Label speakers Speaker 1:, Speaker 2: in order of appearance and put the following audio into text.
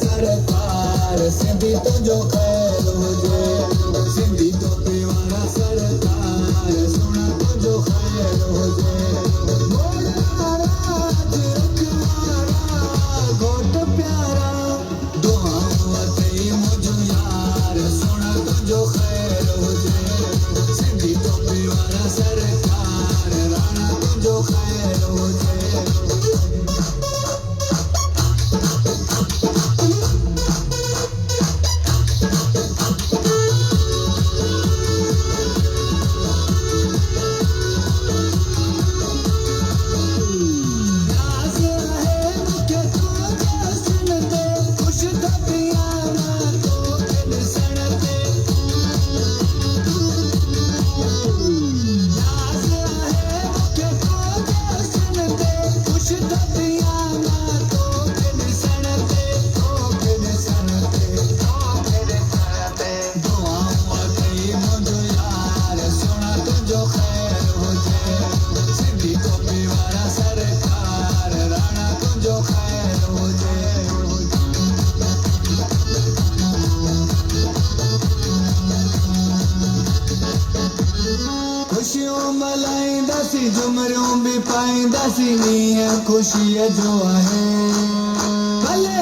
Speaker 1: सरकार सिंधी तुझो खैर हुजे सिंधी टोपी वारा सरकार सोना तुझो खैर हुजे मोड़ा राज रखवारा घोट प्यारा दुआऊं अथई मुंहिंजो यार सोना तुझो खैर हुजे सिंधी टोपी वारा सरकार राणा तुझो खैर हुजे खुशियों मल्हाईंदासीं झुमरियूं बि पाईंदासीं मींहं ख़ुशीअ जो आहे भले